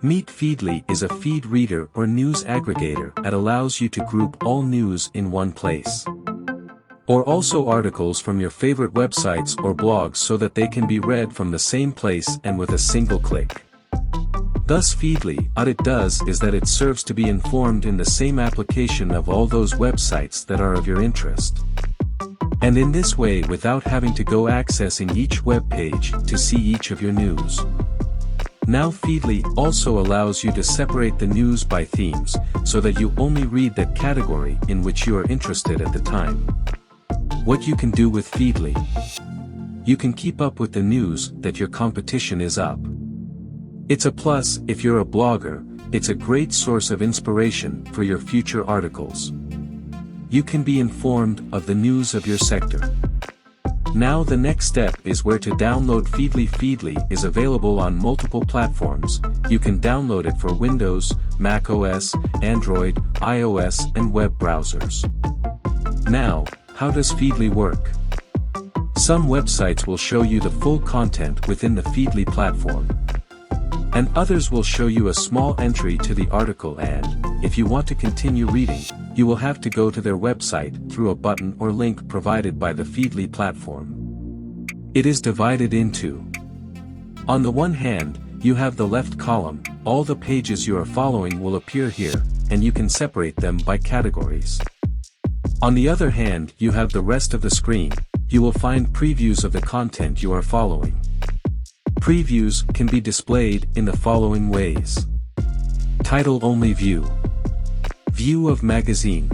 Meet Feedly is a feed reader or news aggregator that allows you to group all news in one place. Or also articles from your favorite websites or blogs so that they can be read from the same place and with a single click. Thus Feedly, what it does is that it serves to be informed in the same application of all those websites that are of your interest. And in this way without having to go accessing each web page to see each of your news. Now Feedly also allows you to separate the news by themes, so that you only read that category in which you are interested at the time. What you can do with Feedly. You can keep up with the news that your competition is up. It's a plus if you're a blogger, it's a great source of inspiration for your future articles. You can be informed of the news of your sector. Now the next step is where to download Feedly. Feedly is available on multiple platforms. You can download it for Windows, Mac OS, Android, iOS and web browsers. Now, how does Feedly work? Some websites will show you the full content within the Feedly platform. And others will show you a small entry to the article, and, if you want to continue reading, you will have to go to their website through a button or link provided by the Feedly platform. It is divided into. On the one hand, you have the left column, all the pages you are following will appear here, and you can separate them by categories. On the other hand, you have the rest of the screen, you will find previews of the content you are following. Previews can be displayed in the following ways. Title-only view. View of magazine.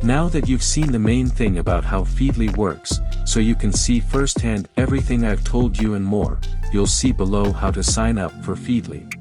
Now that you've seen the main thing about how Feedly works, so you can see firsthand everything I've told you and more, you'll see below how to sign up for Feedly.